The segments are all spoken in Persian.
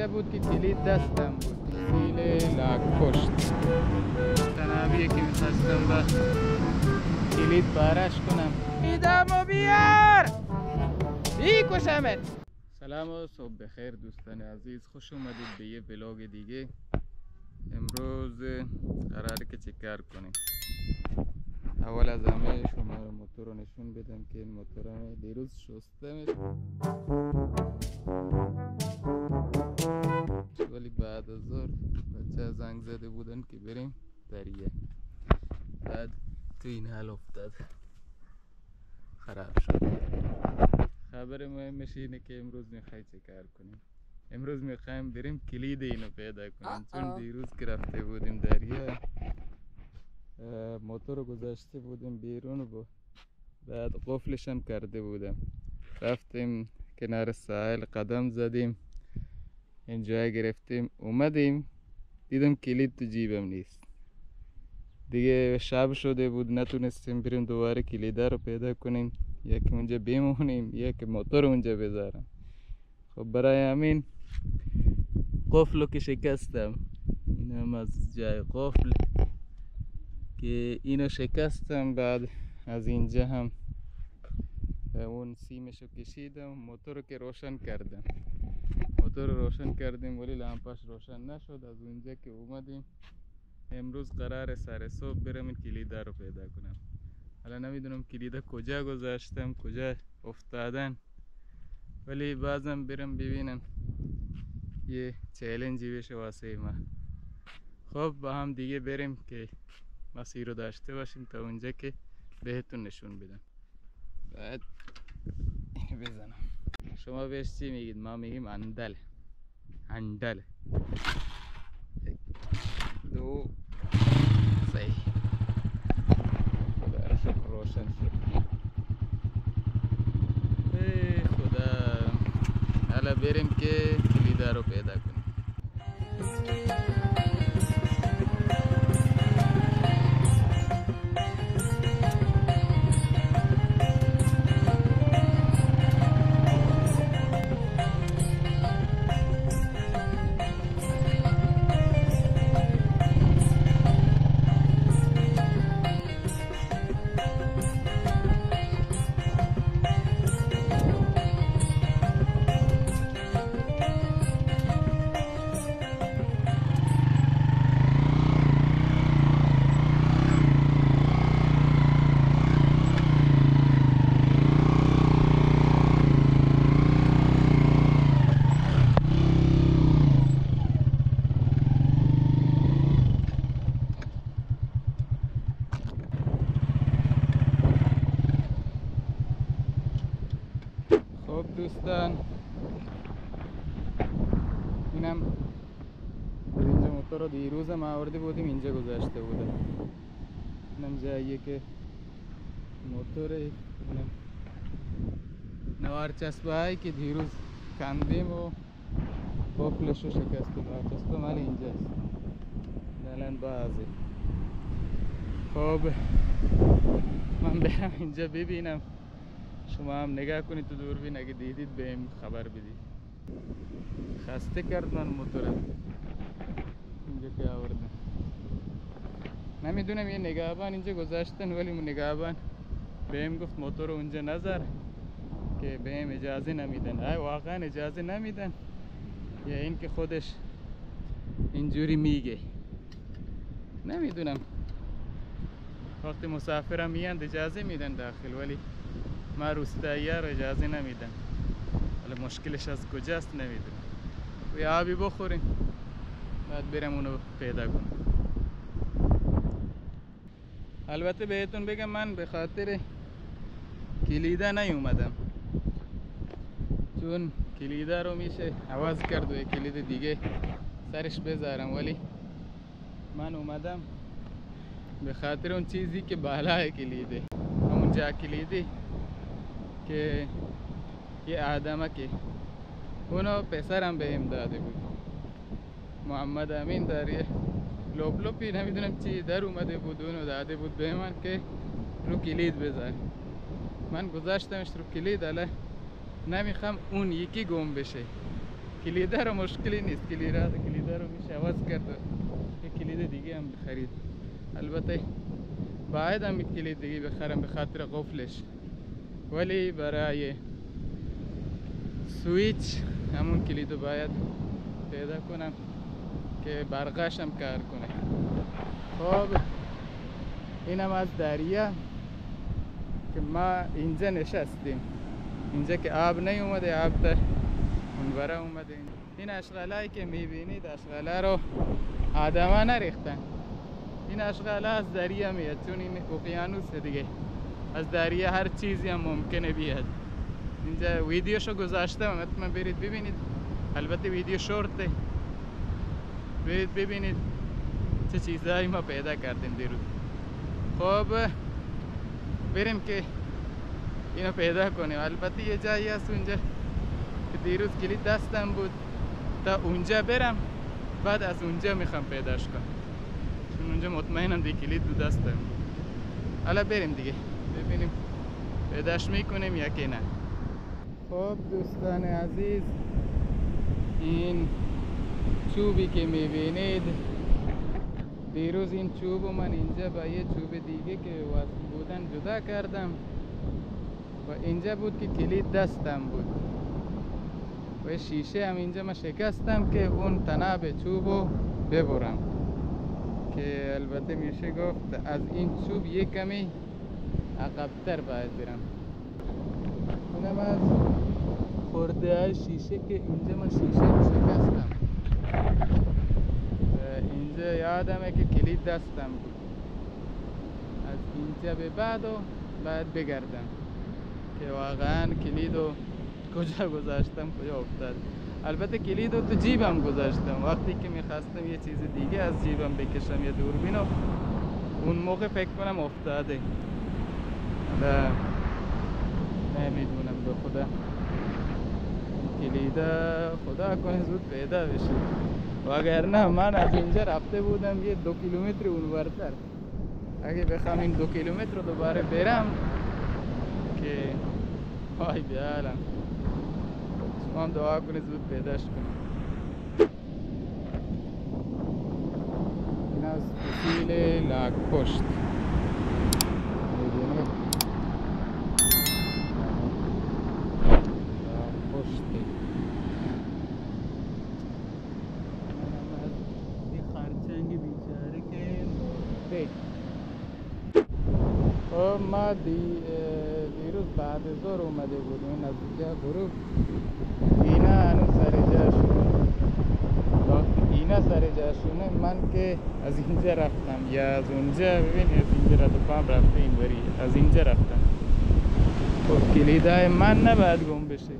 اینجا بود که کلید دستم بود، سیل لاک پشت تنابیه که میخواستم با کلید بارش کنم. میدم و بیار بیکشمت. سلام و صبح بخیر دوستان عزیز، خوش اومدید به یه ولاگ دیگه. امروز قراره که چیکار کنیم. اول از همه شما رو موتور رو نشون بدم که این موتورم دیروز شستمش، ولی بعد از ظهر بچه زنگ زده بودن که بریم دریه، بعد تو این حال افتاد خراب شد. خبر مهمش اینه که امروز میخوای چه کار کنیم. امروز میخوایم بریم کلید اینو پیدا کنیم، چون دیروز که رفته بودیم دریا موتور رو گذاشته بودیم بیرون و بعد قفلش هم کرده بودم. رفتیم کنار ساحل قدم زدیم، انجای گرفتیم، اومدیم دیدم کلید تو جیبم نیست. دیگه شب شده بود، نتونستیم بریم دوباره کلیده رو پیدا کنیم، یک اونجا بمونیم یک موتور اونجا بذارم. خب برای همین قفل رو که شکستم، این هم از جای قفل که اینو شکستم. بعد از اینجا هم اون سیمش رو کشیدم، موتور رو که روشن کردم. موتور رو روشن کردیم ولی لامپاش روشن نشد. از اونجا که اومدیم امروز قرار سر صبح برم این کلیده رو پیدا کنم. حالا نمیدونم کلیده کجا گذاشتم، کجا افتادن، ولی بازم برم ببینم، یه چالنجی بشه واسه ما. خب با هم دیگه بریم که مسیر رو داشته باشیم تا اونجا که بهتون نشون بدم. بعد بزنم. شما بهش چی میگید؟ ما میگیم اندل. اندل. یک دو سه. خدا را شکر روشن شد. ای خدا. حالا بریم که کلیده رو پیدا کنیم. دوستان اینم اینجا موتور رو دیروز هم آورده بودیم، اینجا گذاشته بودم. اینم جاییه که موتور اینم نوار چسبه هایی که دیروز کندیم و قفلش رو شکستیم. نوار چسبه مال اینجاست، الان بازه. خب من برم اینجا ببینم، شما هم نگاه کنید تو دوربین، اگه دیدید بهم خبر بدید. خسته کرد من موتورم اینجا که آوردم. نمیدونم یه نگهبان اینجا گذاشتن، ولی اون نگهبان بهم گفت موتور رو اونجا نذار، که بهم اجازه نمیدن. واقعا اجازه نمیدن یا این که خودش اینجوری میگه، نمیدونم. وقتی مسافرم میاند اجازه میدن داخل، ولی ما روستایی‌ها رو اجازه نمیدن. حالا مشکلش از کجاست نمیدونم. و آبی بخوریم بعد برم اونو پیدا کنم. البته بهتون بگم من به خاطر کلیده نیومدم، چون کلیده رو میشه عوض کرد و یک کلید دیگه سرش بذارم، ولی من اومدم به خاطر اون چیزی که بالای کلیده، همون جا کلیدی که یه آدمه که اونو پسرم بهم داده بود، محمد امین، در یه لوپی نمیدونم چی در اومده بود، اونو داده بود به من که رو کلید بذار. من گذاشتمش رو کلید، حالا نمیخوام اون یکی گم بشه کلیده رو مشکلی نیست، کلیده رو میشه عوض کرد و یک کلید دیگه هم بخرید. البته باید هم یک کلید دیگه بخرم به خاطر قفلش، ولی برای سویچ همون کلید رو باید پیدا کنم که برقش هم کار کنه. خب اینم از دریا که ما اینجا نشستیم، اینجا که آب نیومده، آب تا اونورا اومده. این اشغالایی که میبینید اشغالا رو آدما نریختن، این اشغالا از دریا میاد، چون این اقیانوس دیگه، از دریا هر چیزی هم ممکنه بیاد. اینجا ویدیوشو گذاشتم، حتما برید ببینید، البته ویدیو شورته، برید ببینید چه چیزایی ما پیدا کردیم دیروز. خب بریم که اینو پیدا کنیم. البته یه جایی هست اونجا که دیروز کلید دستم بود، تا اونجا برم، بعد از اونجا میخوام پیداش کنم، چون اونجا مطمئنم دیگه کلید دو دستم بود. حالا بریم دیگه ببینیم پیداش میکنیم یا که نه. خب دوستان عزیز، این چوبی که میبینید، دیروز این چوبو من اینجا با یه چوب دیگه که وصل بودن جدا کردم و اینجا بود که کلید دستم بود و شیشه هم اینجا من شکستم که اون تناب چوبو ببرم، که البته میشه گفت از این چوب یک کمی عقب‌تر باید برم. اینم از خورده های شیشه که اینجا من شیشه شکستم. اینجا یادمه که کلید دستم بود، از اینجا به بعد و باید بگردم که واقعا کلیدو کجا گذاشتم، کجا افتاد. البته کلیدو تو جیبم گذاشتم، وقتی که میخواستم یه چیز دیگه از جیبم بکشم، یه دوربینو، اون موقع فکر کنم افتاده. حالا نمیدونم به خدا، کلیده خدا کنه زود پیدا بشه، وگرنه من از اینجا رفته بودم یه 2 کیلومتر اونورتر. اگه بخوام این 2 کیلومتر رو دوباره برم که وای بیالم. شما هم دعا کنه زود پیداش کنم. این از فسیل لاک پشت میبینید، لاک پشتی. خب ما دیروز بعد ظهر اومده بودیم از اینجا غروب. اینا هنوز سر جاشونه، وقتی اینا سر جاشونه من که از اینجا رفتم یا از اونجا، ببین از اینجا رد پام رفته اینوری، از اینجا رفتم. خب کلیدای من نباید گم بشه.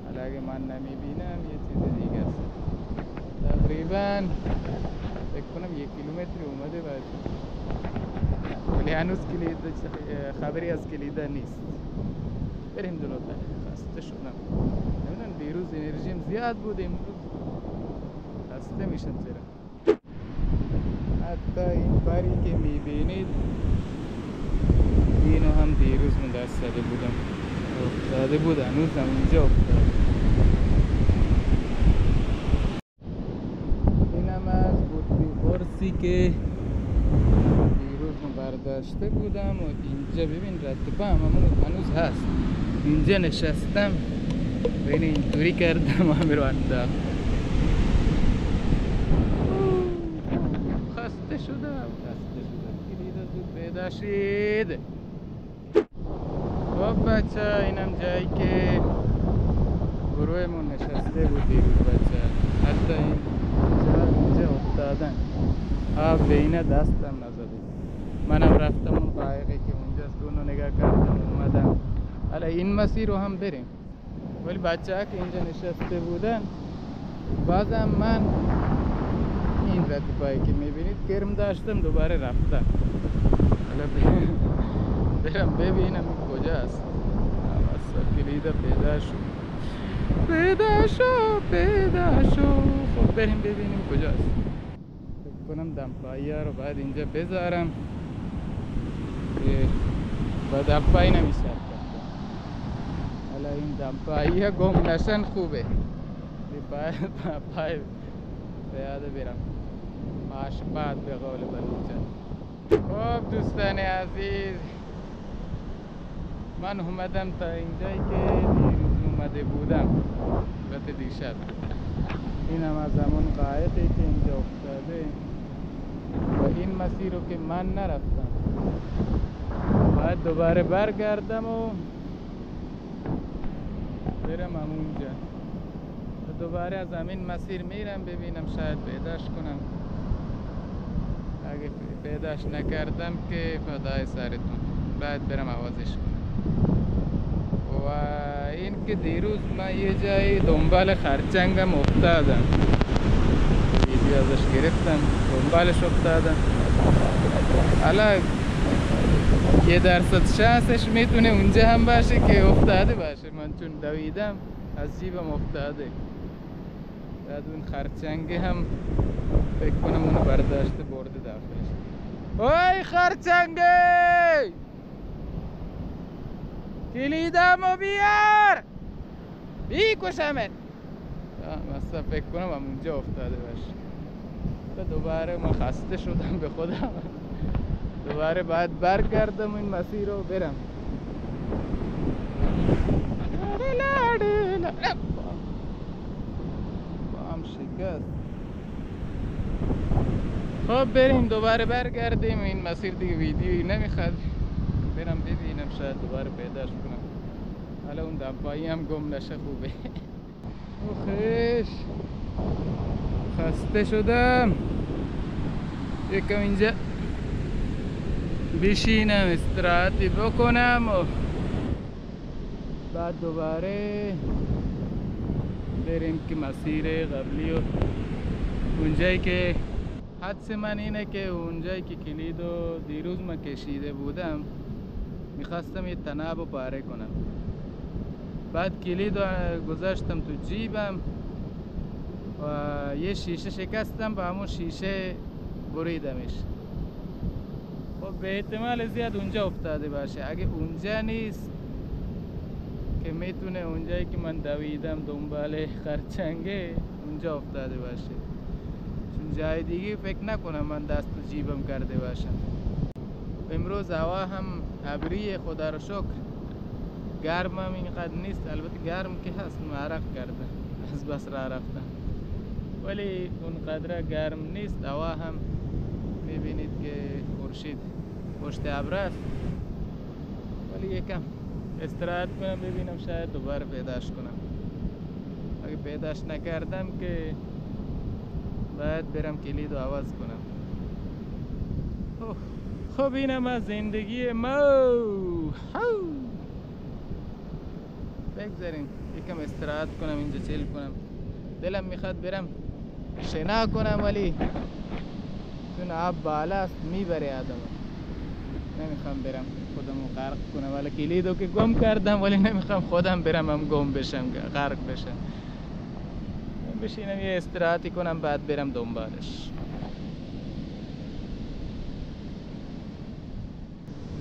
حالا اگه من نمیبینم یه چیز دیگه است. تقریبا فکر کنم 1 کیلومتر اومده باید، ولی هنوز کلید خبری از کلیده نیست. بریم جلوتر، خسته شدم. نمیدونم دیروز انرژیم زیاد بود، امروز خسته میشم چرا. حتی این باری که میبینید اینو هم دیروز من دست زده بودم، افتاده بود، هنوز هم اینجا افتاد. اینم از بطری قرصی که برداشته بودم و اینجا ببین رد پام هنوز هست. اینجا نشستم و اینطوری کردم همه رو انداخت. خسته شدم. کلید زود پیدا شد. خب بچه، اینم جایی که گروهمون نشسته بود دیروز بچه. حتی اینجا افتادن، آب به اینا دستم نزده. منم رفتم اون قایقی که اونجاست اونو نگاه کردم اومدم. حالا این مسیر رو هم بریم، ولی بچه ها که اینجا نشسته بودن، بازم من این رد پایی که میبینید گرم داشتم، دوباره رفتم. حالا برم ببینم این کجاست. اصلا کلید پیدا شو. خب بریم ببینیم کجاست. فکر کنم دمپایی ها رو باید اینجا بذارم با دمپایی نمیشه. حالا این دمپایی ها گم نشن خوبه. پای پیاده برم ماشپات به قول بلوچان. خب دوستان عزیز، من اومدم تا اینجایی که دیروز اومده بودم، البته دیشب. اینم از همون قایقی که اینجا افتاده و این مسیر رو که من نرفتم، باید دوباره برگردم و برم همونجا. دوباره از همین مسیر میرم ببینم شاید پیداش کنم. اگه پیداش نکردم که فدای سرتون، باید برم عوضش کنم. و این که دیروز من یه جایی دنبال خرچنگم افتادم، ویدیو ازش گرفتم، دنبالش افتادم. حالا 1% شانسش میتونه اونجا هم باشه که افتاده باشه. من چون دویدم از جیبم افتاده. بعد اون خرچنگه هم فکر کنم اونو برداشته برده داخلش. اوی خرچنگه، کلیدمو بیار بیکشمت. مثلا فکر کنم هم اونجا افتاده باشه. دوباره من خسته شدم به خودم، دوباره باید برگردم این مسیر رو برم. هم شکست. خب بریم دوباره برگردیم. این مسیر دیگه ویدیویی نمیخواد، برم ببینم شاید دوباره پیداش کنم. حالا اون دمپایی هم گم نشه خوبه. اوخش خسته شدم، یکم اینجا بشینم استراحتی بکنم و بعد دوباره بریم که مسیر قبلی و اونجایی که حدس من اینه که اونجایی که کلیدو دیروز من کشیده بودم میخواستم یه تناب رو پاره کنم. بعد کلیدو گذاشتم تو جیبم و یه شیشه شکستم، با همون شیشه بریدمش. خب به احتمال زیاد اونجا افتاده باشه. اگه اونجا نیست که میتونه اونجایی که من دویدم دنبال خرچنگه اونجا افتاده باشه، چون جای دیگه فکر نکنم من دست تو جیبم کرده باشم. امروز هوا هم ابری، خدا رو شکر. گرم هم اینقدر نیست، البته گرم که هست، معرق کرده از بس راه رفتم، ولی اونقدر گرم نیست. هوا هم میبینید که خورشید پشت ابر است. ولی یکم استراحت کنم ببینم شاید دوباره پیداش کنم. اگه پیداش نکردم که باید برم کلید رو عوض کنم. خب اینم از زندگی ما. بگذاریم یکم استراحت کنم، اینجا چیل کنم. دلم میخواد برم شنا کنم ولی چون آب بالا است میبره آدم. نمیخوام برم خودم رو غرق کنم، ولی کلیدو که گم کردم، ولی نمیخوام خودم برم هم گم بشم، غرق بشم. بشینم یه استراحتی کنم بعد برم دنبالش.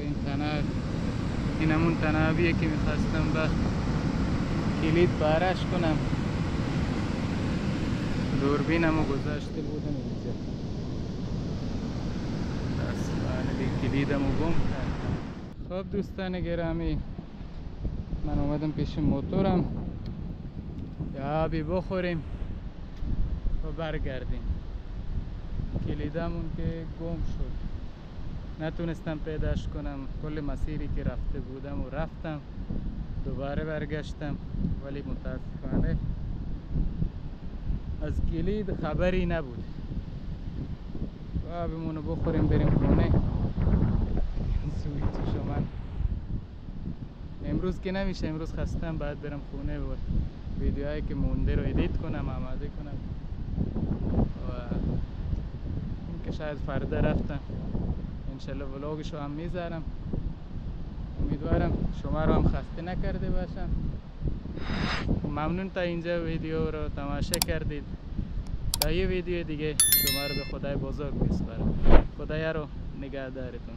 این تناب، این همون تنابیه که میخواستم با کلید پارش کنم. دوربینمو گذاشته بودم اینجا، بس کلیدمو گم کردم. خب دوستان گرامی، من اومدم پیش موتورم یا آبی بخوریم و برگردیم. کلیدمون که گم شد، نتونستم پیداش کنم. کل مسیری که رفته بودم و رفتم، دوباره برگشتم، ولی متاسفانه از کلید خبری نبود. آبمونو بخوریم بریم خونه. سویچ شما امروز که نمیشه، امروز خستم، باید برم خونه و ویدیوهایی که مونده رو ادیت کنم، آماده کنم و این که شاید فردا رفتم انشالله ولاگشو هم میذارم. امیدوارم شما رو هم خسته نکرده باشم. ممنون تا اینجا ویدیو رو تماشا کردید. تا یه ویدیو دیگه شما رو به خدای بزرگ میسپارم. خدایا رو نگهدارتون.